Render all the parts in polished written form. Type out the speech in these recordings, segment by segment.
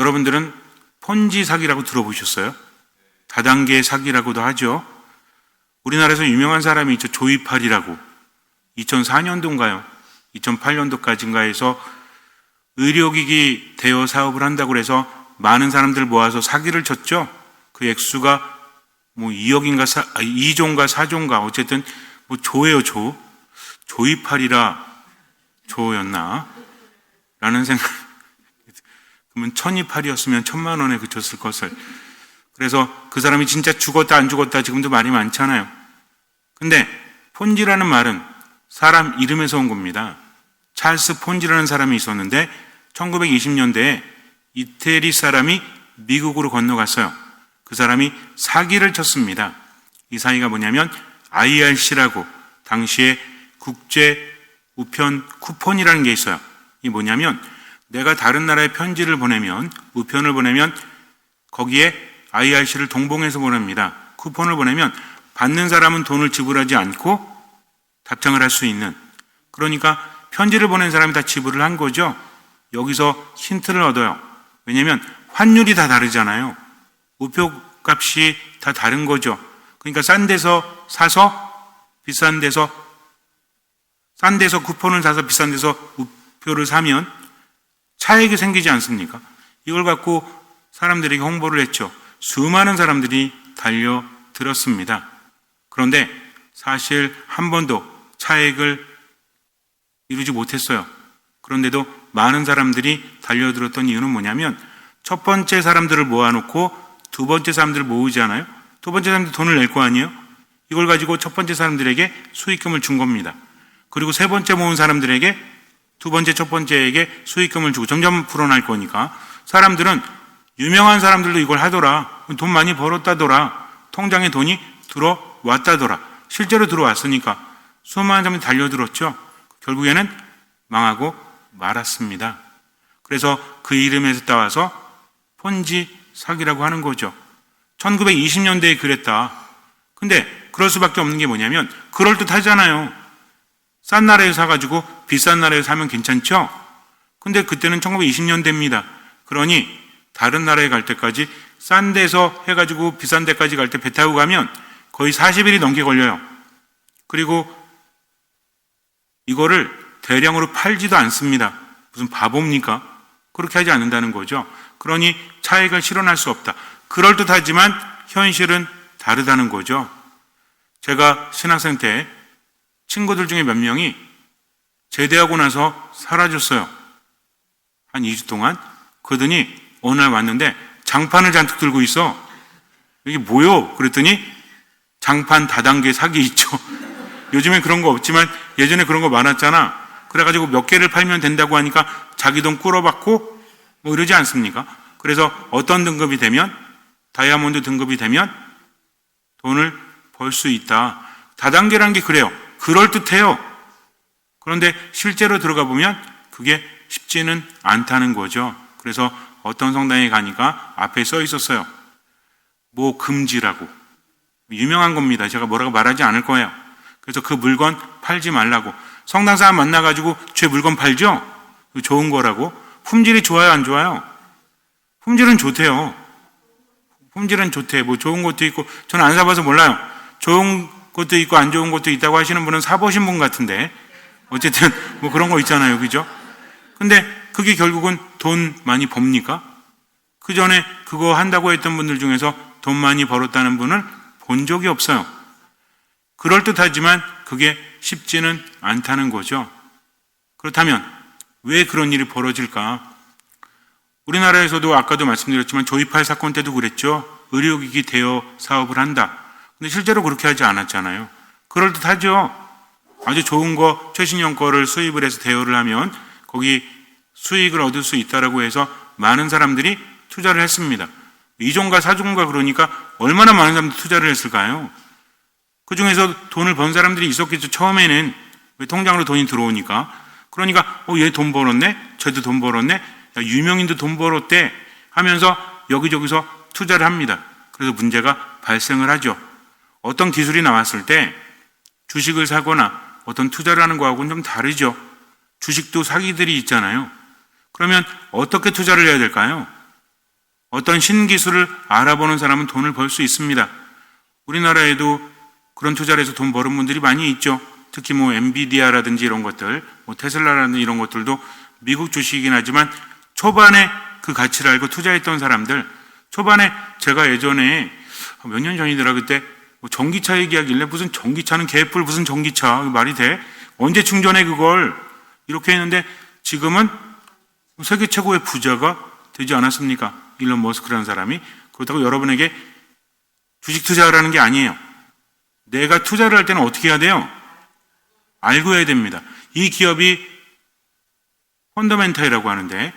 여러분들은 폰지 사기라고 들어보셨어요? 다단계 사기라고도 하죠. 우리나라에서 유명한 사람이 있죠. 조이팔이라고. 2004년도인가요? 2008년도까지인가 해서 의료기기 대여 사업을 한다고 해서 많은 사람들 모아서 사기를 쳤죠. 그 액수가 뭐 2억인가 2조인가 4조인가 어쨌든 뭐 조예요. 조이팔이라 조였나? 라는 생각. 그러면 1028이었으면 1000만 원에 그쳤을 것을. 그래서 그 사람이 진짜 죽었다 안 죽었다 지금도 말이 많잖아요. 근데 폰지라는 말은 사람 이름에서 온 겁니다. 찰스 폰지라는 사람이 있었는데 1920년대에 이태리 사람이 미국으로 건너갔어요. 그 사람이 사기를 쳤습니다. 이 사기가 뭐냐면 IRC라고 당시에 국제 우편 쿠폰이라는 게 있어요. 이게 뭐냐면 내가 다른 나라에 편지를 보내면, 우편을 보내면 거기에 IRC를 동봉해서 보냅니다. 쿠폰을 보내면 받는 사람은 돈을 지불하지 않고 답장을 할 수 있는, 그러니까 편지를 보낸 사람이 다 지불을 한 거죠. 여기서 힌트를 얻어요. 왜냐하면 환율이 다 다르잖아요. 우표 값이 다 다른 거죠. 그러니까 싼 데서 사서 비싼 데서, 싼 데서 쿠폰을 사서 비싼 데서 우표를 사면 차익이 생기지 않습니까? 이걸 갖고 사람들에게 홍보를 했죠. 수많은 사람들이 달려들었습니다. 그런데 사실 한 번도 차익을 이루지 못했어요. 그런데도 많은 사람들이 달려들었던 이유는 뭐냐면 첫 번째 사람들을 모아놓고 두 번째 사람들을 모으잖아요. 두 번째 사람들 돈을 낼 거 아니에요? 이걸 가지고 첫 번째 사람들에게 수익금을 준 겁니다. 그리고 세 번째 모은 사람들에게 두 번째, 첫 번째에게 수익금을 주고 점점 불어날 거니까 사람들은 유명한 사람들도 이걸 하더라. 돈 많이 벌었다더라. 통장에 돈이 들어왔다더라. 실제로 들어왔으니까 수많은 사람들이 달려들었죠. 결국에는 망하고 말았습니다. 그래서 그 이름에서 따와서 폰지 사기라고 하는 거죠. 1920년대에 그랬다. 근데 그럴 수밖에 없는 게 뭐냐면 그럴듯하잖아요. 싼 나라에 사가지고 비싼 나라에 사면 괜찮죠? 근데 그때는 1920년대입니다. 그러니 다른 나라에 갈 때까지 싼 데서 해가지고 비싼 데까지 갈 때 배 타고 가면 거의 40일이 넘게 걸려요. 그리고 이거를 대량으로 팔지도 않습니다. 무슨 바보입니까? 그렇게 하지 않는다는 거죠. 그러니 차익을 실현할 수 없다. 그럴듯하지만 현실은 다르다는 거죠. 제가 신학생 때 친구들 중에 몇 명이 제대하고 나서 사라졌어요. 한 2주 동안. 그러더니 어느 날 왔는데 장판을 잔뜩 들고 있어. 이게 뭐요? 그랬더니 장판 다단계 사기 있죠. 요즘엔 그런 거 없지만 예전에 그런 거 많았잖아. 그래가지고 몇 개를 팔면 된다고 하니까 자기 돈 끌어받고 뭐 이러지 않습니까? 그래서 어떤 등급이 되면, 다이아몬드 등급이 되면 돈을 벌 수 있다. 다단계라는 게 그래요. 그럴듯해요. 그런데 실제로 들어가 보면 그게 쉽지는 않다는 거죠. 그래서 어떤 성당에 가니까 앞에 써 있었어요. 뭐 금지라고. 유명한 겁니다. 제가 뭐라고 말하지 않을 거예요. 그래서 그 물건 팔지 말라고. 성당 사람 만나가지고 제 물건 팔죠? 좋은 거라고. 품질이 좋아요, 안 좋아요? 품질은 좋대요. 품질은 좋대. 뭐 좋은 것도 있고, 저는 안 사봐서 몰라요. 좋은 것도 있고 안 좋은 것도 있다고 하시는 분은 사보신 분 같은데, 어쨌든 뭐 그런 거 있잖아요, 그죠? 근데 그게 결국은 돈 많이 법니까? 그 전에 그거 한다고 했던 분들 중에서 돈 많이 벌었다는 분을 본 적이 없어요. 그럴듯하지만 그게 쉽지는 않다는 거죠. 그렇다면 왜 그런 일이 벌어질까? 우리나라에서도 아까도 말씀드렸지만 조이팔 사건 때도 그랬죠. 의료기기 대여 사업을 한다. 근데 실제로 그렇게 하지 않았잖아요. 그럴듯하죠. 아주 좋은 거, 최신형 거를 수입을 해서 대여를 하면 거기 수익을 얻을 수 있다라고 해서 많은 사람들이 투자를 했습니다. 2조인가 4조인가 그러니까 얼마나 많은 사람들이 투자를 했을까요? 그 중에서 돈을 번 사람들이 있었겠죠. 처음에는 왜 통장으로 돈이 들어오니까. 그러니까 얘 돈 벌었네? 쟤도 돈 벌었네? 야, 유명인도 돈 벌었대? 하면서 여기저기서 투자를 합니다. 그래서 문제가 발생을 하죠. 어떤 기술이 나왔을 때 주식을 사거나 어떤 투자를 하는 거하고는 좀 다르죠. 주식도 사기들이 있잖아요. 그러면 어떻게 투자를 해야 될까요? 어떤 신기술을 알아보는 사람은 돈을 벌 수 있습니다. 우리나라에도 그런 투자를 해서 돈 버는 분들이 많이 있죠. 특히 뭐 엔비디아라든지 이런 것들, 뭐 테슬라라든지 이런 것들도 미국 주식이긴 하지만 초반에 그 가치를 알고 투자했던 사람들, 초반에 제가 예전에 몇 년 전이더라 그때 뭐 전기차 얘기하길래 무슨 전기차는 개뿔 무슨 전기차 말이 돼? 언제 충전해 그걸? 이렇게 했는데 지금은 세계 최고의 부자가 되지 않았습니까? 일론 머스크라는 사람이. 그렇다고 여러분에게 주식 투자하라는 게 아니에요. 내가 투자를 할 때는 어떻게 해야 돼요? 알고 해야 됩니다. 이 기업이 펀더멘탈이라고 하는데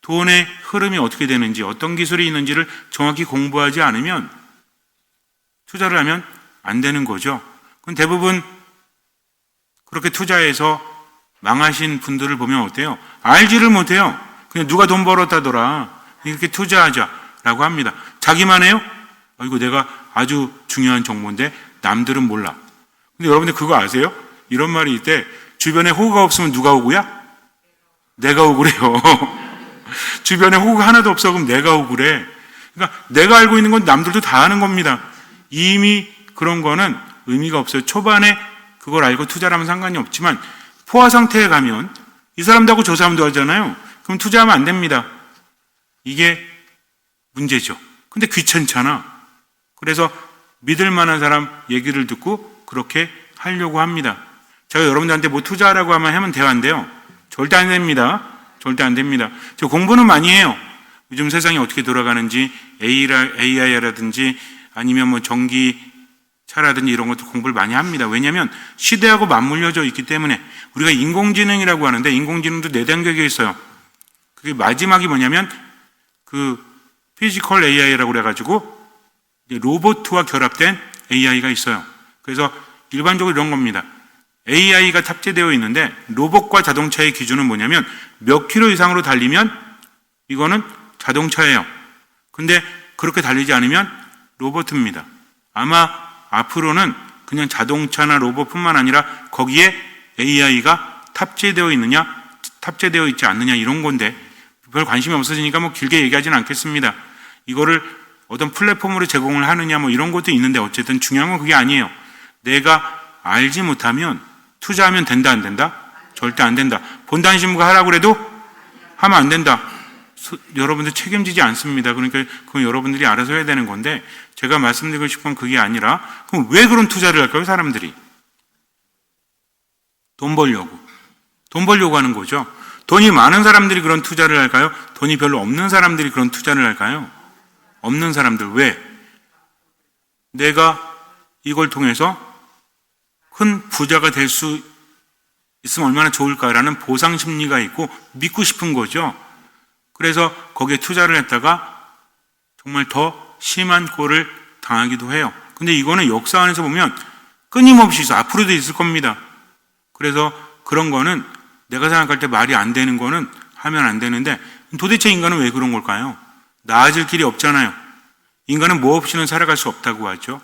돈의 흐름이 어떻게 되는지 어떤 기술이 있는지를 정확히 공부하지 않으면 투자를 하면 안 되는 거죠. 그럼 대부분 그렇게 투자해서 망하신 분들을 보면 어때요? 알지를 못해요. 그냥 누가 돈 벌었다더라. 이렇게 투자하자라고 합니다. 자기만 해요? 이거 내가 아주 중요한 정보인데 남들은 몰라. 근데 여러분들 그거 아세요? 이런 말이 있대. 주변에 호구가 없으면 누가 호구야? 내가 호구래요. 주변에 호구가 하나도 없어 그럼 내가 호구래. 그러니까 내가 알고 있는 건 남들도 다 아는 겁니다. 이미 그런 거는 의미가 없어요. 초반에 그걸 알고 투자를 하면 상관이 없지만 포화 상태에 가면 이 사람도 하고 저 사람도 하잖아요. 그럼 투자하면 안 됩니다. 이게 문제죠. 근데 귀찮잖아. 그래서 믿을 만한 사람 얘기를 듣고 그렇게 하려고 합니다. 제가 여러분들한테 뭐 투자하라고 하면 대화인데요. 절대 안 됩니다. 절대 안 됩니다. 저 공부는 많이 해요. 요즘 세상이 어떻게 돌아가는지 AI라든지 아니면 뭐 전기차라든지 이런 것도 공부를 많이 합니다. 왜냐하면 시대하고 맞물려져 있기 때문에. 우리가 인공지능이라고 하는데 인공지능도 4단계가 있어요. 그게 마지막이 뭐냐면 그 피지컬 AI라고 그래가지고 로봇과 결합된 AI가 있어요. 그래서 일반적으로 이런 겁니다. AI가 탑재되어 있는데 로봇과 자동차의 기준은 뭐냐면 몇 킬로 이상으로 달리면 이거는 자동차예요. 근데 그렇게 달리지 않으면 로봇입니다. 아마 앞으로는 그냥 자동차나 로봇뿐만 아니라 거기에 AI가 탑재되어 있느냐, 탑재되어 있지 않느냐 이런 건데 별 관심이 없어지니까 뭐 길게 얘기하지는 않겠습니다. 이거를 어떤 플랫폼으로 제공을 하느냐 뭐 이런 것도 있는데 어쨌든 중요한 건 그게 아니에요. 내가 알지 못하면 투자하면 된다 안 된다? 절대 안 된다. 본당 신부가 하라고 그래도 하면 안 된다. 여러분들 책임지지 않습니다. 그러니까 그건 여러분들이 알아서 해야 되는 건데 제가 말씀드리고 싶은 건 그게 아니라 그럼 왜 그런 투자를 할까요? 사람들이 돈 벌려고 하는 거죠. 돈이 많은 사람들이 그런 투자를 할까요? 돈이 별로 없는 사람들이 그런 투자를 할까요? 없는 사람들. 왜? 내가 이걸 통해서 큰 부자가 될 수 있으면 얼마나 좋을까라는 보상 심리가 있고 믿고 싶은 거죠. 그래서 거기에 투자를 했다가 정말 더 심한 꼴을 당하기도 해요. 근데 이거는 역사 안에서 보면 끊임없이 있어. 앞으로도 있을 겁니다. 그래서 그런 거는 내가 생각할 때 말이 안 되는 거는 하면 안 되는데 도대체 인간은 왜 그런 걸까요? 나아질 길이 없잖아요. 인간은 뭐 없이는 살아갈 수 없다고 하죠.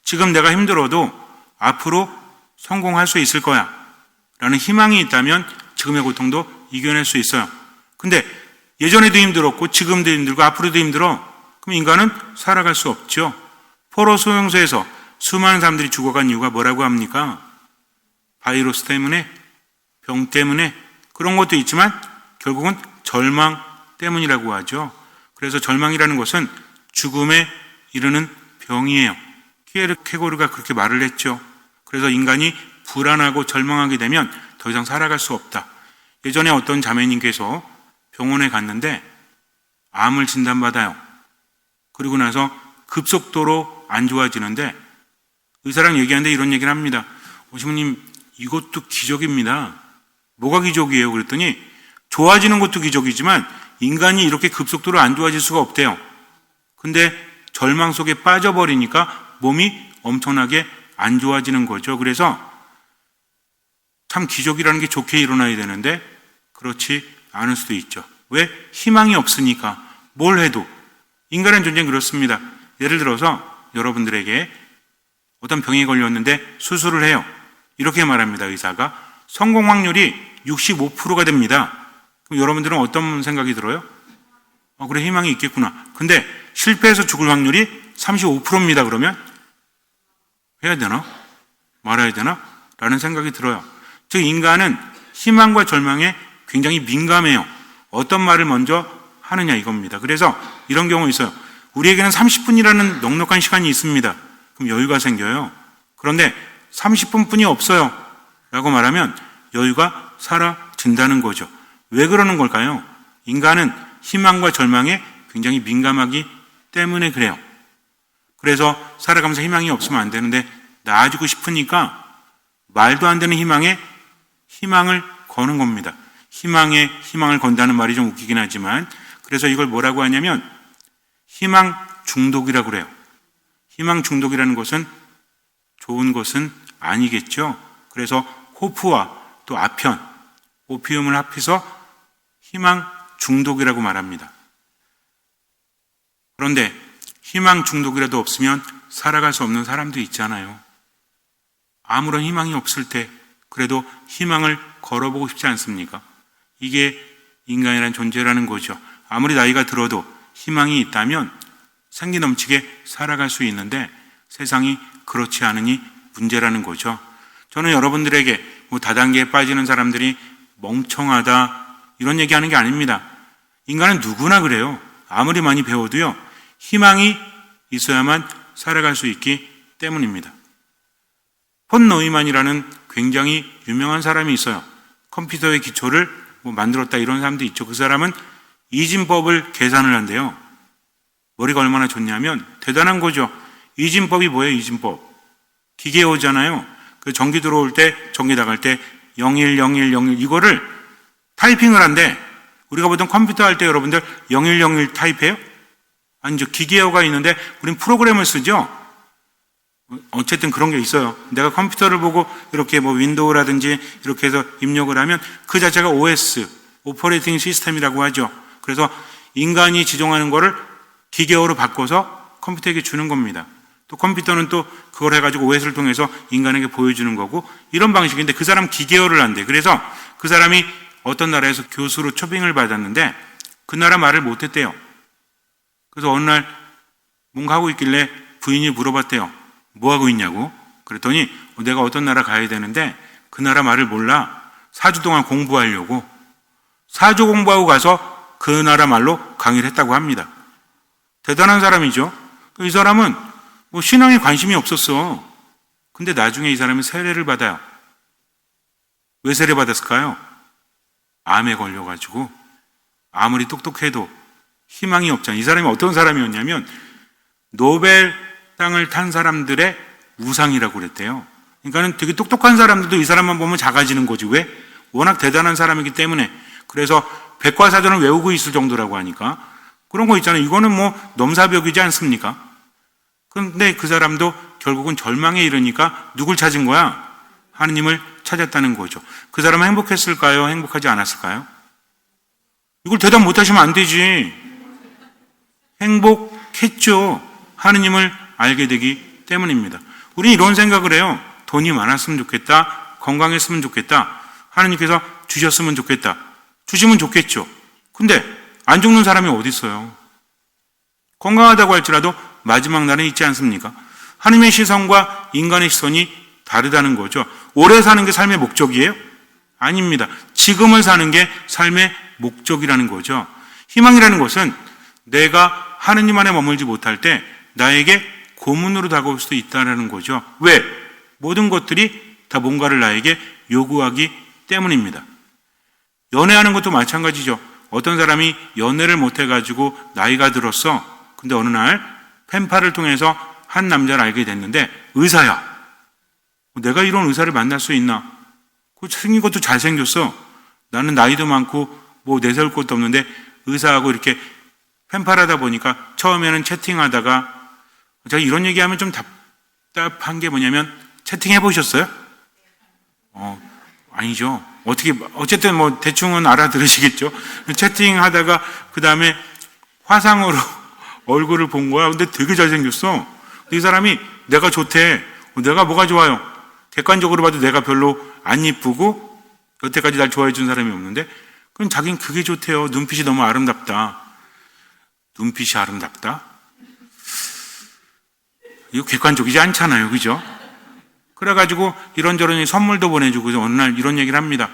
지금 내가 힘들어도 앞으로 성공할 수 있을 거야 라는 희망이 있다면 지금의 고통도 이겨낼 수 있어요. 근데 예전에도 힘들었고 지금도 힘들고 앞으로도 힘들어. 그럼 인간은 살아갈 수 없죠. 포로 수용소에서 수많은 사람들이 죽어간 이유가 뭐라고 합니까? 바이러스 때문에, 병 때문에, 그런 것도 있지만 결국은 절망 때문이라고 하죠. 그래서 절망이라는 것은 죽음에 이르는 병이에요. 키에르케고르가 그렇게 말을 했죠. 그래서 인간이 불안하고 절망하게 되면 더 이상 살아갈 수 없다. 예전에 어떤 자매님께서 병원에 갔는데 암을 진단받아요. 그리고 나서 급속도로 안 좋아지는데 의사랑 얘기하는데 이런 얘기를 합니다. 오시모님 이것도 기적입니다. 뭐가 기적이에요? 그랬더니 좋아지는 것도 기적이지만 인간이 이렇게 급속도로 안 좋아질 수가 없대요. 근데 절망 속에 빠져버리니까 몸이 엄청나게 안 좋아지는 거죠. 그래서 참 기적이라는 게 좋게 일어나야 되는데 그렇지 않을 수도 있죠. 왜? 희망이 없으니까. 뭘 해도. 인간의 존재는 그렇습니다. 예를 들어서 여러분들에게 어떤 병에 걸렸는데 수술을 해요. 이렇게 말합니다. 의사가. 성공 확률이 65%가 됩니다. 그럼 여러분들은 어떤 생각이 들어요? 그래, 희망이 있겠구나. 근데 실패해서 죽을 확률이 35%입니다. 그러면 해야 되나? 말아야 되나? 라는 생각이 들어요. 즉 인간은 희망과 절망에 굉장히 민감해요. 어떤 말을 먼저 하느냐 이겁니다. 그래서 이런 경우 있어요. 우리에게는 30분이라는 넉넉한 시간이 있습니다. 그럼 여유가 생겨요. 그런데 30분뿐이 없어요. 라고 말하면 여유가 사라진다는 거죠. 왜 그러는 걸까요? 인간은 희망과 절망에 굉장히 민감하기 때문에 그래요. 그래서 살아가면서 희망이 없으면 안 되는데 나아지고 싶으니까 말도 안 되는 희망에 희망을 거는 겁니다. 희망에 희망을 건다는 말이 좀 웃기긴 하지만 그래서 이걸 뭐라고 하냐면 희망 중독이라고 그래요. 희망 중독이라는 것은 좋은 것은 아니겠죠. 그래서 호프와 또 아편, 오피움을 합해서 희망 중독이라고 말합니다. 그런데 희망 중독이라도 없으면 살아갈 수 없는 사람도 있잖아요. 아무런 희망이 없을 때 그래도 희망을 걸어보고 싶지 않습니까? 이게 인간이라는 존재라는 거죠. 아무리 나이가 들어도 희망이 있다면 생기 넘치게 살아갈 수 있는데 세상이 그렇지 않으니 문제라는 거죠. 저는 여러분들에게 다단계에 빠지는 사람들이 멍청하다 이런 얘기하는 게 아닙니다. 인간은 누구나 그래요. 아무리 많이 배워도요. 희망이 있어야만 살아갈 수 있기 때문입니다. 폰 노이만이라는 굉장히 유명한 사람이 있어요. 컴퓨터의 기초를 만들었다 이런 사람도 있죠. 그 사람은 이진법을 계산을 한대요. 머리가 얼마나 좋냐면 대단한 거죠. 이진법이 뭐예요? 이진법. 기계어잖아요. 그 전기 들어올 때, 전기 나갈 때 010101 이거를 타이핑을 한대. 우리가 보통 컴퓨터 할 때 여러분들 0101 타입해요? 아니죠. 기계어가 있는데 우린 프로그램을 쓰죠. 어쨌든 그런 게 있어요. 내가 컴퓨터를 보고 이렇게 윈도우라든지 이렇게 해서 입력을 하면 그 자체가 OS, 오퍼레이팅 시스템이라고 하죠. 그래서 인간이 지정하는 거를 기계어로 바꿔서 컴퓨터에게 주는 겁니다. 또 컴퓨터는 또 그걸 해가지고 OS를 통해서 인간에게 보여주는 거고 이런 방식인데 그 사람 기계어를 한대. 그래서 그 사람이 어떤 나라에서 교수로 초빙을 받았는데 그 나라 말을 못했대요. 그래서 어느 날 뭔가 하고 있길래 부인이 물어봤대요. 뭐 하고 있냐고. 그랬더니 내가 어떤 나라 가야 되는데 그 나라 말을 몰라. 4주 동안 공부하려고. 4주 공부하고 가서 그 나라 말로 강의를 했다고 합니다. 대단한 사람이죠. 이 사람은 신앙에 관심이 없었어. 근데 나중에 이 사람이 세례를 받아요. 왜 세례 받았을까요? 암에 걸려가지고 아무리 똑똑해도 희망이 없잖아요. 이 사람이 어떤 사람이었냐면 노벨상을 탄 사람들의 우상이라고 그랬대요. 그러니까는 되게 똑똑한 사람들도 이 사람만 보면 작아지는 거지. 왜? 워낙 대단한 사람이기 때문에. 그래서 백과사전을 외우고 있을 정도라고 하니까 그런 거 있잖아요. 이거는 넘사벽이지 않습니까? 그런데 그 사람도 결국은 절망에 이르니까 누굴 찾은 거야? 하느님을 찾았다는 거죠. 그 사람은 행복했을까요? 행복하지 않았을까요? 이걸 대답 못하시면 안 되지. 행복했죠. 하느님을 알게 되기 때문입니다. 우리 이런 생각을 해요. 돈이 많았으면 좋겠다. 건강했으면 좋겠다. 하느님께서 주셨으면 좋겠다. 주시면 좋겠죠. 근데 안 죽는 사람이 어디 있어요? 건강하다고 할지라도 마지막 날은 있지 않습니까? 하느님의 시선과 인간의 시선이 다르다는 거죠. 오래 사는 게 삶의 목적이에요? 아닙니다. 지금을 사는 게 삶의 목적이라는 거죠. 희망이라는 것은 내가 하느님 안에 머물지 못할 때 나에게 고문으로 다가올 수도 있다는 거죠. 왜? 모든 것들이 다 뭔가를 나에게 요구하기 때문입니다. 연애하는 것도 마찬가지죠. 어떤 사람이 연애를 못해가지고 나이가 들었어. 근데 어느 날 펜팔을 통해서 한 남자를 알게 됐는데 의사야. 내가 이런 의사를 만날 수 있나? 생긴 것도 잘생겼어. 나는 나이도 많고 내세울 것도 없는데 의사하고 이렇게 펜팔하다 보니까 처음에는 채팅하다가 제가 이런 얘기하면 좀 답답한 게 뭐냐면 채팅해 보셨어요? 아니죠. 어쨌든 대충은 알아들으시겠죠. 채팅하다가 그 다음에 화상으로 얼굴을 본 거야. 근데 되게 잘생겼어. 이 사람이 내가 좋대. 내가 뭐가 좋아요? 객관적으로 봐도 내가 별로 안 이쁘고 여태까지 날 좋아해 준 사람이 없는데 그럼 자기는 그게 좋대요. 눈빛이 너무 아름답다. 눈빛이 아름답다? 이거 객관적이지 않잖아요. 그죠? 그래가지고 이런저런 선물도 보내주고 어느 날 이런 얘기를 합니다.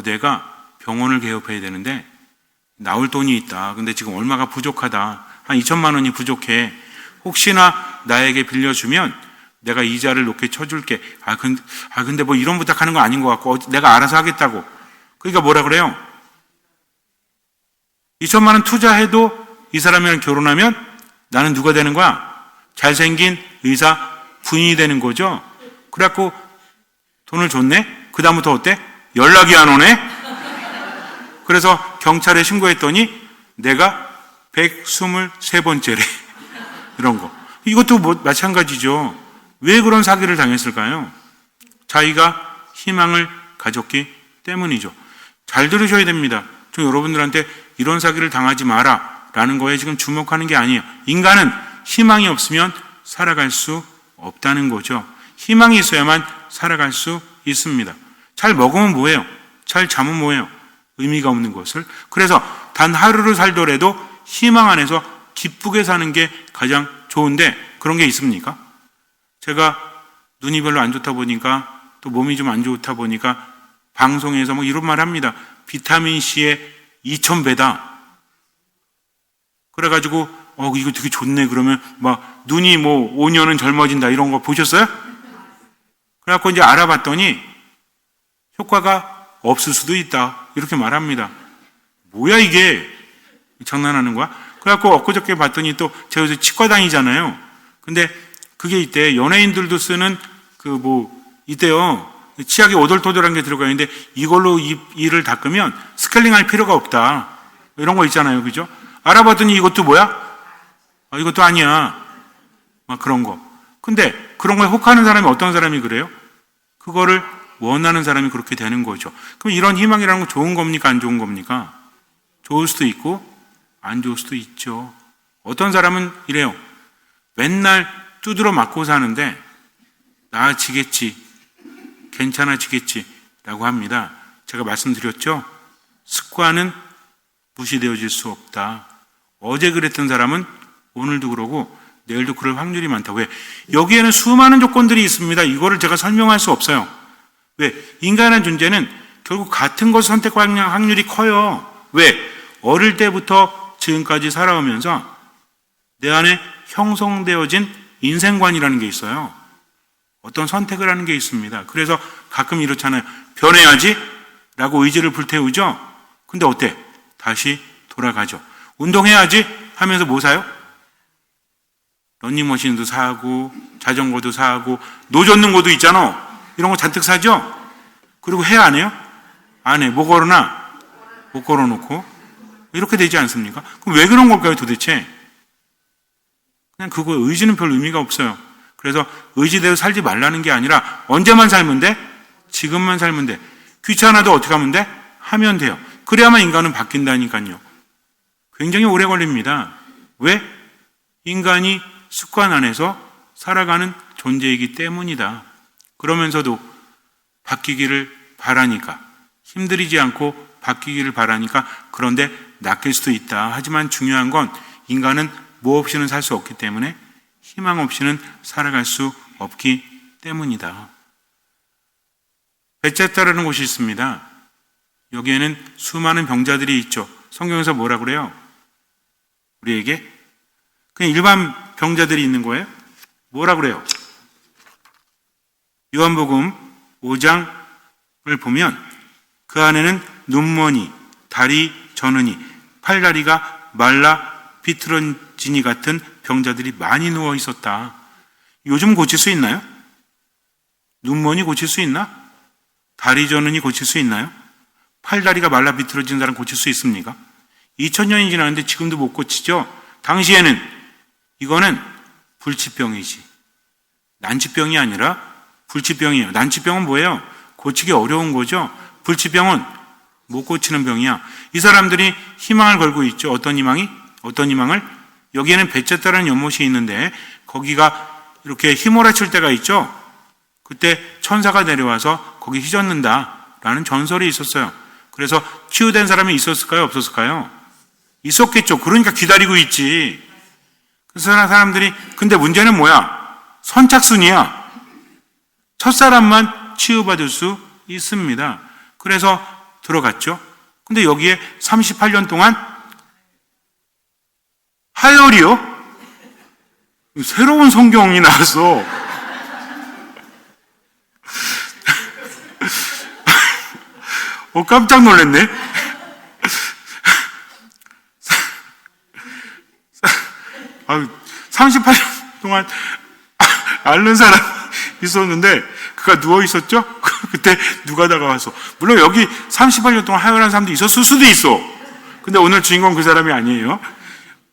내가 병원을 개업해야 되는데 나올 돈이 있다. 근데 지금 얼마가 부족하다. 한 2천만 원이 부족해. 혹시나 나에게 빌려주면 내가 이자를 높게 쳐줄게. 근데 뭐 이런 부탁하는 거 아닌 것 같고 내가 알아서 하겠다고. 그러니까 뭐라 그래요? 2천만 원 투자해도 이 사람이랑 결혼하면 나는 누가 되는 거야? 잘생긴 의사 부인이 되는 거죠. 그래갖고 돈을 줬네? 그 다음부터 어때? 연락이 안 오네? 그래서 경찰에 신고했더니 내가 123번째래. 이런 거. 이것도 마찬가지죠. 왜 그런 사기를 당했을까요? 자기가 희망을 가졌기 때문이죠. 잘 들으셔야 됩니다. 저 여러분들한테 이런 사기를 당하지 마라 라는 거에 지금 주목하는 게 아니에요. 인간은 희망이 없으면 살아갈 수 없다는 거죠. 희망이 있어야만 살아갈 수 있습니다. 잘 먹으면 뭐예요? 잘 자면 뭐예요? 의미가 없는 것을. 그래서 단 하루를 살더라도 희망 안에서 기쁘게 사는 게 가장 좋은데 그런 게 있습니까? 제가 눈이 별로 안 좋다 보니까 또 몸이 좀 안 좋다 보니까 방송에서 뭐 이런 말 합니다. 비타민C의 2000배다. 그래가지고 이거 되게 좋네. 그러면 막 눈이 뭐 5년은 젊어진다 이런 거 보셨어요? 그래갖고 이제 알아봤더니 효과가 없을 수도 있다. 이렇게 말합니다. 뭐야 이게? 장난하는 거야? 그래갖고 엊그저께 봤더니 또 제가 요새 치과 다니잖아요. 근데 그게 이때 연예인들도 쓰는 이때요. 치약이 오돌토돌한 게 들어가 있는데 이걸로 이를 닦으면 스케일링 할 필요가 없다. 이런 거 있잖아요. 그죠? 알아봤더니 이것도 뭐야? 이것도 아니야. 막 그런 거. 근데 그런 거에 혹하는 사람이 어떤 사람이 그래요? 그거를 원하는 사람이 그렇게 되는 거죠. 그럼 이런 희망이라는 건 좋은 겁니까? 안 좋은 겁니까? 좋을 수도 있고 안 좋을 수도 있죠. 어떤 사람은 이래요. 맨날 두드러 맞고 사는데 나아지겠지, 괜찮아지겠지 라고 합니다. 제가 말씀드렸죠. 습관은 무시되어질 수 없다. 어제 그랬던 사람은 오늘도 그러고 내일도 그럴 확률이 많다. 왜? 여기에는 수많은 조건들이 있습니다. 이거를 제가 설명할 수 없어요. 왜? 인간의 존재는 결국 같은 것을 선택할 확률이 커요. 왜? 어릴 때부터 지금까지 살아오면서 내 안에 형성되어진 인생관이라는 게 있어요. 어떤 선택을 하는 게 있습니다. 그래서 가끔 이렇잖아요. 변해야지 라고 의지를 불태우죠. 근데 어때? 다시 돌아가죠. 운동해야지 하면서 뭐 사요? 러닝머신도 사고 자전거도 사고 노 젓는 것도 있잖아. 이런 거 잔뜩 사죠? 그리고 해 안 해요? 안 해. 뭐 걸어놔? 못 걸어놓고. 이렇게 되지 않습니까? 그럼 왜 그런 걸까요 도대체? 그냥 그거 의지는 별 의미가 없어요. 그래서 의지대로 살지 말라는 게 아니라 언제만 살면 돼? 지금만 살면 돼. 귀찮아도 어떻게 하면 돼? 하면 돼요. 그래야만 인간은 바뀐다니까요. 굉장히 오래 걸립니다. 왜? 인간이 습관 안에서 살아가는 존재이기 때문이다. 그러면서도 바뀌기를 바라니까, 힘들이지 않고 바뀌기를 바라니까 그런데 낚일 수도 있다. 하지만 중요한 건 인간은 뭐 없이는 살 수 없기 때문에 희망 없이는 살아갈 수 없기 때문이다. 베체다라는 곳이 있습니다. 여기에는 수많은 병자들이 있죠. 성경에서 뭐라 그래요? 우리에게 그냥 일반 병자들이 있는 거예요? 뭐라 그래요? 요한복음 5장을 보면 그 안에는 눈머니, 다리 저느니, 팔다리가 말라 비틀어지니 같은 병자들이 많이 누워 있었다. 요즘 고칠 수 있나요? 눈머니 고칠 수 있나? 다리 저느니 고칠 수 있나요? 팔다리가 말라 비틀어진 사람 고칠 수 있습니까? 2000년이 지났는데 지금도 못 고치죠? 당시에는 이거는 불치병이지. 난치병이 아니라 불치병이에요. 난치병은 뭐예요? 고치기 어려운 거죠. 불치병은 못 고치는 병이야. 이 사람들이 희망을 걸고 있죠. 어떤 희망이? 어떤 희망을? 여기에는 베체다라는 연못이 있는데 거기가 이렇게 휘몰아칠 때가 있죠. 그때 천사가 내려와서 거기 휘젓는다라는 전설이 있었어요. 그래서 치유된 사람이 있었을까요? 없었을까요? 있었겠죠. 그러니까 기다리고 있지. 그래서 사람들이, 근데 문제는 뭐야? 선착순이야. 첫사람만 치유받을 수 있습니다. 그래서 들어갔죠. 근데 여기에 38년 동안 하혈이요? 새로운 성경이 나왔어. 깜짝 놀랐네. 38년 동안 앓는 사람 있었는데 그가 누워 있었죠? 그때 누가 다가와서, 물론 여기 38년 동안 하혈한 사람도 있었을 수도 있어. 근데 오늘 주인공 그 사람이 아니에요.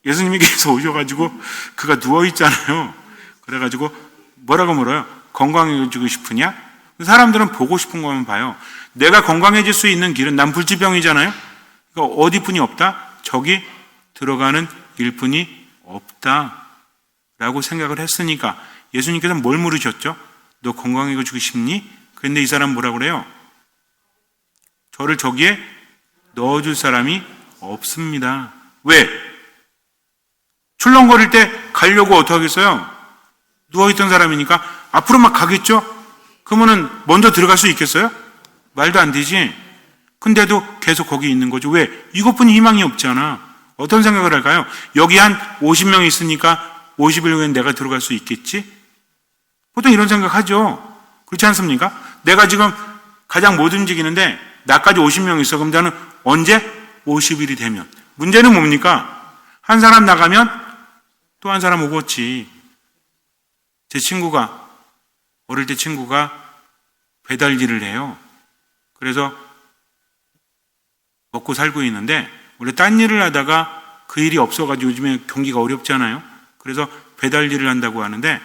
예수님께서 오셔가지고 그가 누워 있잖아요. 그래가지고 뭐라고 물어요? 건강해지고 싶으냐? 사람들은 보고 싶은 것만 봐요. 내가 건강해질 수 있는 길은, 난 불치병이잖아요. 그러니까 어디뿐이 없다? 저기 들어가는 일뿐이 없다 라고 생각을 했으니까 예수님께서 뭘 물으셨죠? 너 건강해지고 싶니? 그런데 이 사람 뭐라고 그래요? 저를 저기에 넣어줄 사람이 없습니다. 왜? 출렁거릴 때 가려고 어떻게 하겠어요? 누워있던 사람이니까 앞으로 막 가겠죠? 그러면은 먼저 들어갈 수 있겠어요? 말도 안 되지. 근데도 계속 거기 있는 거죠. 왜? 이것뿐이 희망이 없잖아. 어떤 생각을 할까요? 여기 한 50명 있으니까 50일 후엔 내가 들어갈 수 있겠지? 보통 이런 생각하죠. 그렇지 않습니까? 내가 지금 가장 못 움직이는데 나까지 50명 있어. 그럼 나는 언제? 50일이 되면. 문제는 뭡니까? 한 사람 나가면 또 한 사람 오겠지. 제 친구가, 어릴 때 친구가 배달 일을 해요. 그래서 먹고 살고 있는데 원래 딴 일을 하다가 그 일이 없어가지고 요즘에 경기가 어렵잖아요. 그래서 배달 일을 한다고 하는데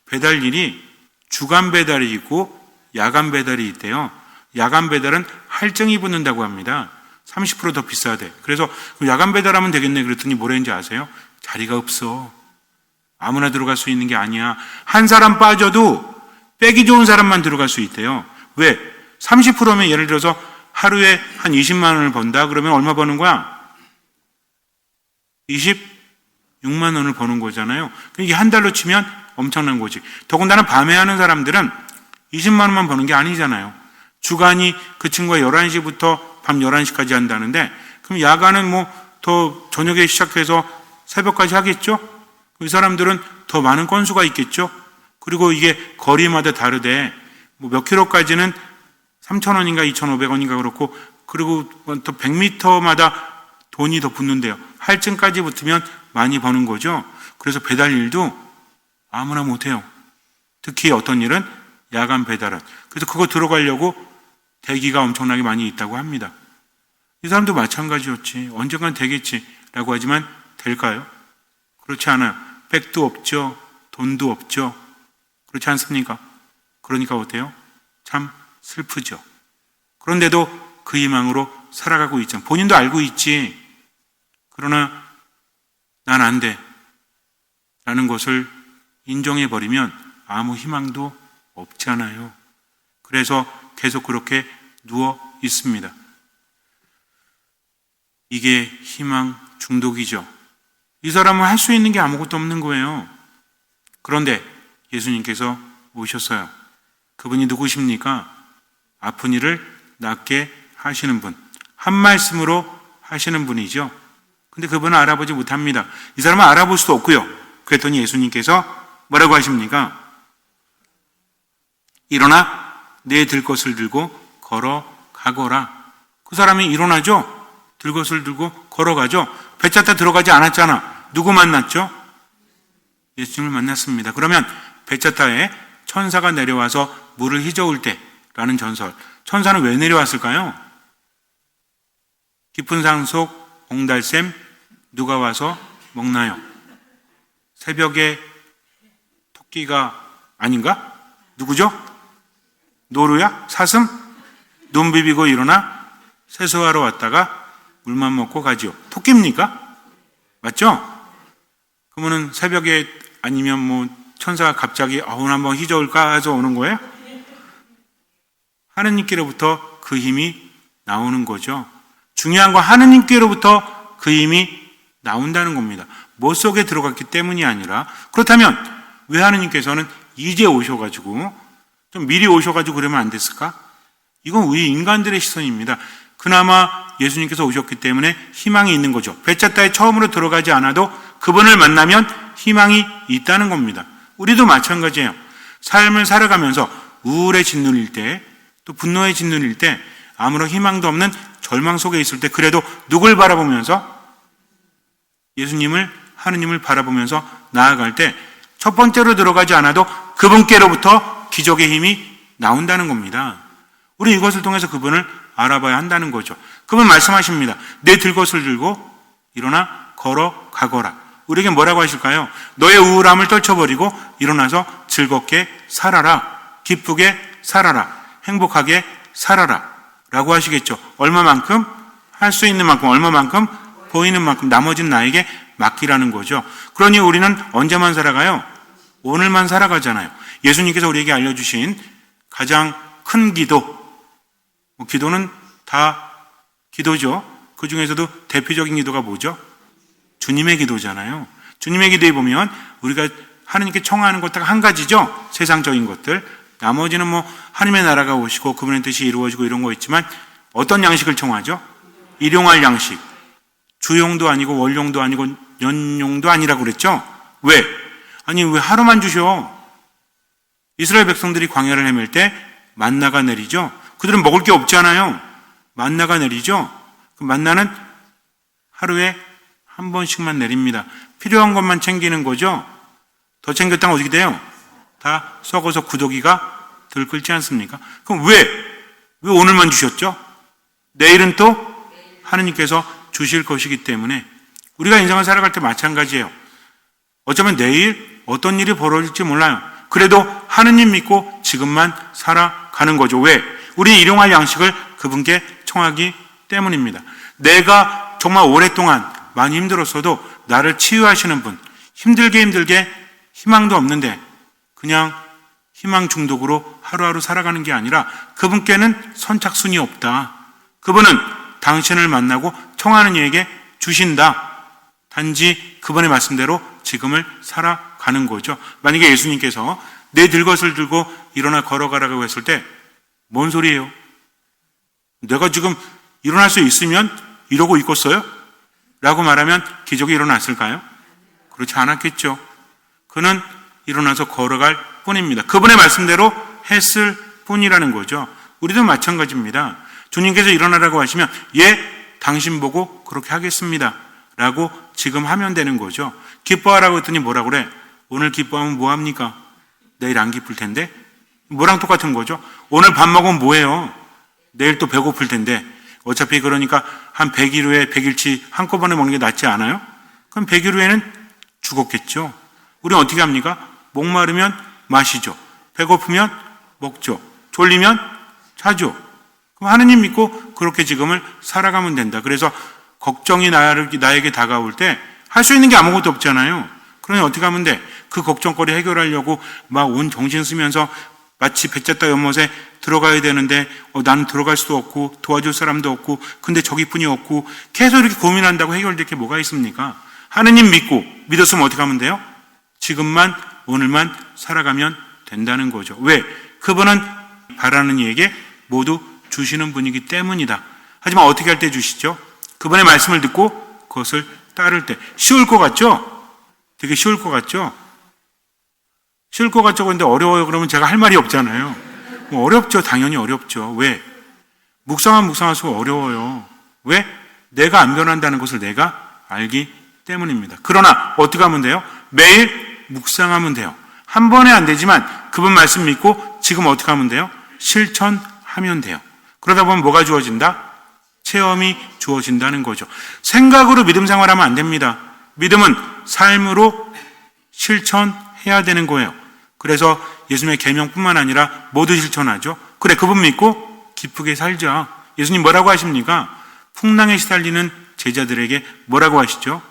배달 일이 주간 배달이 있고 야간 배달이 있대요. 야간 배달은 할증이 붙는다고 합니다. 30% 더 비싸대. 그래서 야간 배달하면 되겠네 그랬더니 뭐라 했는지 아세요? 자리가 없어. 아무나 들어갈 수 있는 게 아니야. 한 사람 빠져도 빼기 좋은 사람만 들어갈 수 있대요. 왜? 30%면 예를 들어서 하루에 한 20만 원을 번다 그러면 얼마 버는 거야? 26만 원을 버는 거잖아요. 이게 한 달로 치면 엄청난 거지. 더군다나 밤에 하는 사람들은 20만 원만 버는 게 아니잖아요. 주간이 그 친구가 11시부터 밤 11시까지 한다는데 그럼 야간은 뭐 더 저녁에 시작해서 새벽까지 하겠죠? 이 사람들은 더 많은 건수가 있겠죠? 그리고 이게 거리마다 다르대. 뭐 몇 킬로까지는 3,000원인가 2,500원인가 그렇고, 그리고 또 100m마다 돈이 더 붙는데요. 할증까지 붙으면 많이 버는 거죠. 그래서 배달 일도 아무나 못해요. 특히 어떤 일은 야간 배달은. 그래서 그거 들어가려고 대기가 엄청나게 많이 있다고 합니다. 이 사람도 마찬가지였지. 언젠간 되겠지라고 하지만 될까요? 그렇지 않아요. 백도 없죠. 돈도 없죠. 그렇지 않습니까? 그러니까 어때요? 참 슬프죠. 그런데도 그 희망으로 살아가고 있죠. 본인도 알고 있지. 그러나 난 안 돼 라는 것을 인정해버리면 아무 희망도 없잖아요. 그래서 계속 그렇게 누워 있습니다. 이게 희망 중독이죠. 이 사람은 할 수 있는 게 아무것도 없는 거예요. 그런데 예수님께서 오셨어요. 그분이 누구십니까? 아픈 이를 낫게 하시는 분. 한 말씀으로 하시는 분이죠. 근데 그분은 알아보지 못합니다. 이 사람은 알아볼 수도 없고요. 그랬더니 예수님께서 뭐라고 하십니까? 일어나 내 들 것을 들고 걸어가거라. 그 사람이 일어나죠? 들 것을 들고 걸어가죠? 배 탔다 들어가지 않았잖아. 누구 만났죠? 예수님을 만났습니다. 그러면 베차타에 천사가 내려와서 물을 휘저을 때라는 전설. 천사는 왜 내려왔을까요? 깊은 산속 옹달샘 누가 와서 먹나요? 새벽에 토끼가 아닌가? 누구죠? 노루야? 사슴? 눈 비비고 일어나 세수하러 왔다가 물만 먹고 가지요. 토끼입니까? 맞죠? 그러면은 새벽에 아니면 뭐 천사가 갑자기 오늘 한번 휘저을까 해서 오는 거예요? 하느님께로부터 그 힘이 나오는 거죠. 중요한 건 하느님께로부터 그 힘이 나온다는 겁니다. 뭐 속에 들어갔기 때문이 아니라. 그렇다면 왜 하느님께서는 이제 오셔가지고 좀 미리 오셔가지고 그러면 안 됐을까? 이건 우리 인간들의 시선입니다. 그나마 예수님께서 오셨기 때문에 희망이 있는 거죠. 베짜다에 처음으로 들어가지 않아도 그분을 만나면 희망이 있다는 겁니다. 우리도 마찬가지예요. 삶을 살아가면서 우울에 짓눌릴 때, 또 분노에 짓눌릴 때, 아무런 희망도 없는 절망 속에 있을 때, 그래도 누굴 바라보면서? 예수님을, 하느님을 바라보면서 나아갈 때 첫 번째로 들어가지 않아도 그분께로부터 기적의 힘이 나온다는 겁니다. 우리 이것을 통해서 그분을 알아봐야 한다는 거죠. 그분 말씀하십니다. 내 들 것을 들고 일어나 걸어가거라. 우리에게 뭐라고 하실까요? 너의 우울함을 떨쳐버리고 일어나서 즐겁게 살아라. 기쁘게 살아라. 행복하게 살아라. 라고 하시겠죠. 얼마만큼? 할 수 있는 만큼, 얼마만큼? 보이는 만큼, 나머지는 나에게 맡기라는 거죠. 그러니 우리는 언제만 살아가요? 오늘만 살아가잖아요. 예수님께서 우리에게 알려주신 가장 큰 기도, 기도는 다 기도죠. 그 중에서도 대표적인 기도가 뭐죠? 주님의 기도잖아요. 주님의 기도에 보면 우리가 하느님께 청하는 것 딱 한 가지죠. 세상적인 것들. 나머지는 뭐 하나님의 나라가 오시고 그분의 뜻이 이루어지고 이런 거 있지만 어떤 양식을 청하죠? 일용할 양식. 주용도 아니고 월용도 아니고 연용도 아니라고 그랬죠? 왜? 아니 왜 하루만 주셔? 이스라엘 백성들이 광야를 헤맬 때 만나가 내리죠? 그들은 먹을 게 없잖아요. 만나가 내리죠? 그 만나는 하루에 한 번씩만 내립니다. 필요한 것만 챙기는 거죠? 더 챙겼다면 어떻게 돼요? 다 썩어서 구더기가 들끓지 않습니까? 그럼 왜 오늘만 주셨죠? 내일은 또 하느님께서 주실 것이기 때문에 우리가 인생을 살아갈 때 마찬가지예요. 어쩌면 내일 어떤 일이 벌어질지 몰라요. 그래도 하느님 믿고 지금만 살아가는 거죠. 왜? 우리 일용할 양식을 그분께 청하기 때문입니다. 내가 정말 오랫동안 많이 힘들었어도 나를 치유하시는 분, 힘들게 희망도 없는데 그냥 희망 중독으로 하루하루 살아가는 게 아니라 그분께는 선착순이 없다. 그분은 당신을 만나고 청하는 이에게 주신다. 단지 그분의 말씀대로 지금을 살아가는 거죠. 만약에 예수님께서 내 들 것을 들고 일어나 걸어가라고 했을 때 뭔 소리예요? 내가 지금 일어날 수 있으면 이러고 있겠어요? 라고 말하면 기적이 일어났을까요? 그렇지 않았겠죠. 그는 일어나서 걸어갈 뿐입니다. 그분의 말씀대로 했을 뿐이라는 거죠. 우리도 마찬가지입니다. 주님께서 일어나라고 하시면 당신 보고 그렇게 하겠습니다. 라고 지금 하면 되는 거죠. 기뻐하라고 했더니 뭐라고 그래? 오늘 기뻐하면 뭐합니까? 내일 안 기쁠 텐데? 뭐랑 똑같은 거죠? 오늘 밥 먹으면 뭐해요? 내일 또 배고플 텐데. 어차피 그러니까 한 100일 후에 100일치 한꺼번에 먹는 게 낫지 않아요? 그럼 100일 후에는 죽었겠죠. 우리는 어떻게 합니까? 목마르면 마시죠. 배고프면 먹죠. 졸리면 자죠. 그럼 하느님 믿고 그렇게 지금을 살아가면 된다. 그래서 걱정이 나에게 다가올 때 할 수 있는 게 아무것도 없잖아요. 그러니 어떻게 하면 돼? 그 걱정거리 해결하려고 막 온 정신 쓰면서 마치 베짜다 연못에 들어가야 되는데 나는 들어갈 수도 없고 도와줄 사람도 없고 근데 저기뿐이 없고 계속 이렇게 고민한다고 해결될 게 뭐가 있습니까? 하느님 믿었으면 어떻게 하면 돼요? 지금만 오늘만 살아가면 된다는 거죠. 왜? 그분은 바라는 이에게 모두 주시는 분이기 때문이다. 하지만 어떻게 할 때 주시죠? 그분의 말씀을 듣고 그것을 따를 때. 쉬울 것 같죠? 되게 쉬울 것 같죠? 쉬울 것 같죠? 근데 어려워요. 그러면 제가 할 말이 없잖아요. 어렵죠. 당연히 어렵죠. 왜? 묵상할수록 어려워요. 왜? 내가 안 변한다는 것을 내가 알기 때문입니다. 그러나 어떻게 하면 돼요? 매일 묵상하면 돼요. 한 번에 안 되지만 그분 말씀 믿고 지금 어떻게 하면 돼요? 실천하면 돼요. 그러다 보면 뭐가 주어진다? 체험이 주어진다는 거죠. 생각으로 믿음 생활하면 안 됩니다. 믿음은 삶으로 실천해야 되는 거예요. 그래서 예수님의 계명뿐만 아니라 모두 실천하죠. 그래, 그분 믿고 기쁘게 살자. 예수님 뭐라고 하십니까? 풍랑에 시달리는 제자들에게 뭐라고 하시죠?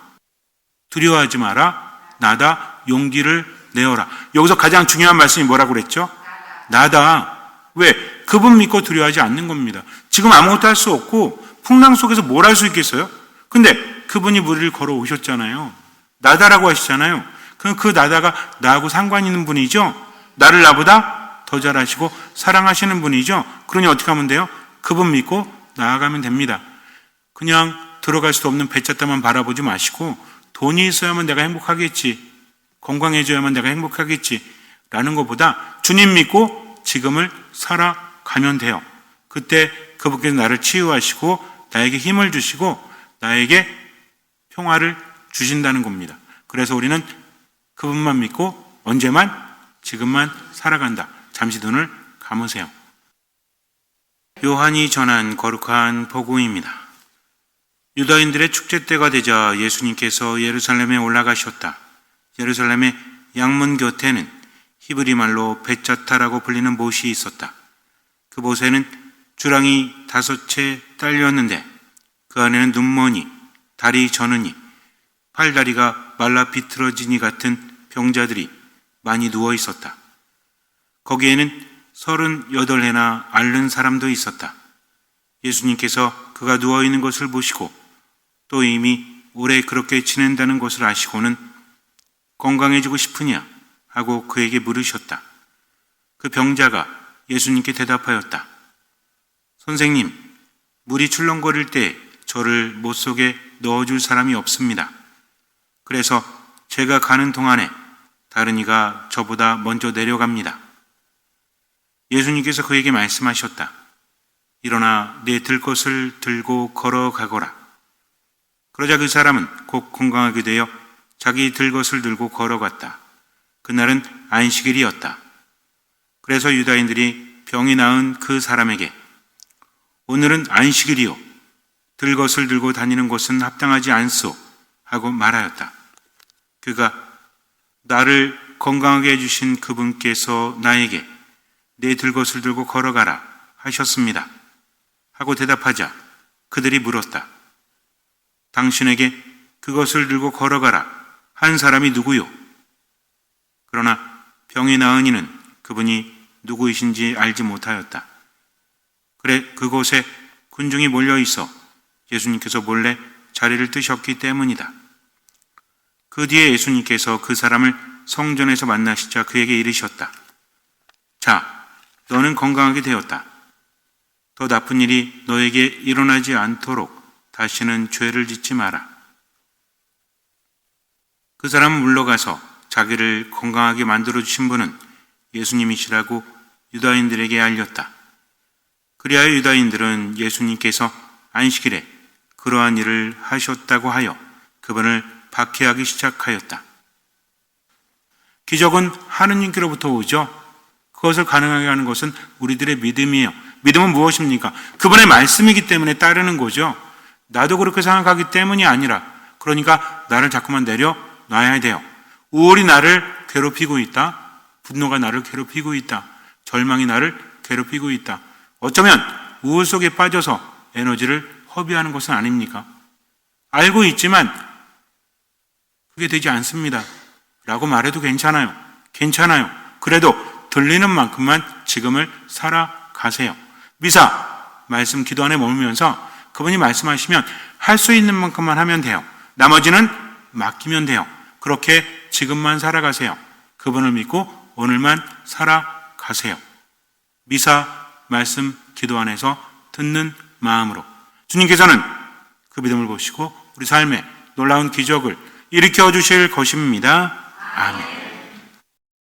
두려워하지 마라. 나다. 용기를 내어라. 여기서 가장 중요한 말씀이 뭐라고 그랬죠? 나다. 왜? 그분 믿고 두려워하지 않는 겁니다. 지금 아무것도 할 수 없고 풍랑 속에서 뭘 할 수 있겠어요? 근데 그분이 무리를 걸어오셨잖아요. 나다라고 하시잖아요. 그럼 그 나다가 나하고 상관 있는 분이죠. 나를 나보다 더 잘하시고 사랑하시는 분이죠. 그러니 어떻게 하면 돼요? 그분 믿고 나아가면 됩니다. 그냥 들어갈 수도 없는 배잣단만 바라보지 마시고 돈이 있어야만 내가 행복하겠지, 건강해져야만 내가 행복하겠지 라는 것보다 주님 믿고 지금을 살아가면 돼요. 그때 그분께서 나를 치유하시고 나에게 힘을 주시고 나에게 평화를 주신다는 겁니다. 그래서 우리는 그분만 믿고 언제만? 지금만 살아간다. 잠시 눈을 감으세요. 요한이 전한 거룩한 복음입니다. 유다인들의 축제 때가 되자 예수님께서 예루살렘에 올라가셨다. 예루살렘의 양문 곁에는 히브리 말로 벳자타라고 불리는 못이 있었다. 그 못에는 주랑이 5채 딸렸는데 그 안에는 눈머니, 다리 저느니, 팔다리가 말라 비틀어지니 같은 병자들이 많이 누워 있었다. 거기에는 38해나 앓는 사람도 있었다. 예수님께서 그가 누워 있는 것을 보시고 또 이미 오래 그렇게 지낸다는 것을 아시고는 건강해지고 싶으냐 하고 그에게 물으셨다. 그 병자가 예수님께 대답하였다. 선생님, 물이 출렁거릴 때 저를 못 속에 넣어줄 사람이 없습니다. 그래서 제가 가는 동안에 다른 이가 저보다 먼저 내려갑니다. 예수님께서 그에게 말씀하셨다. 일어나 내 들 것을 들고 걸어가거라. 그러자 그 사람은 곧 건강하게 되어 자기 들 것을 들고 걸어갔다. 그날은 안식일이었다. 그래서 유다인들이 병이 나은 그 사람에게 오늘은 안식일이요, 들 것을 들고 다니는 것은 합당하지 않소 하고 말하였다. 그가 나를 건강하게 해주신 그분께서 나에게 내 들 것을 들고 걸어가라 하셨습니다 하고 대답하자 그들이 물었다. 당신에게 그것을 들고 걸어가라 한 사람이 누구요? 그러나 병이 나은 이는 그분이 누구이신지 알지 못하였다. 그래 그곳에 군중이 몰려 있어 예수님께서 몰래 자리를 뜨셨기 때문이다. 그 뒤에 예수님께서 그 사람을 성전에서 만나시자 그에게 이르셨다. 자, 너는 건강하게 되었다. 더 나쁜 일이 너에게 일어나지 않도록 다시는 죄를 짓지 마라. 그 사람은 물러가서 자기를 건강하게 만들어주신 분은 예수님이시라고 유다인들에게 알렸다. 그리하여 유다인들은 예수님께서 안식일에 그러한 일을 하셨다고 하여 그분을 박해하기 시작하였다. 기적은 하느님께로부터 오죠. 그것을 가능하게 하는 것은 우리들의 믿음이에요. 믿음은 무엇입니까? 그분의 말씀이기 때문에 따르는 거죠. 나도 그렇게 생각하기 때문이 아니라, 그러니까 나를 자꾸만 내려놔야 돼요. 우울이 나를 괴롭히고 있다. 분노가 나를 괴롭히고 있다. 절망이 나를 괴롭히고 있다. 어쩌면 우울 속에 빠져서 에너지를 허비하는 것은 아닙니까? 알고 있지만 그게 되지 않습니다 라고 말해도 괜찮아요. 괜찮아요. 그래도 들리는 만큼만 지금을 살아가세요. 미사, 말씀 기도 안에 머물면서 그분이 말씀하시면 할 수 있는 만큼만 하면 돼요. 나머지는 맡기면 돼요. 그렇게 지금만 살아가세요. 그분을 믿고 오늘만 살아가세요. 미사, 말씀 기도 안에서 듣는 마음으로 주님께서는 그 믿음을 보시고 우리 삶에 놀라운 기적을 일으켜 주실 것입니다. 아멘.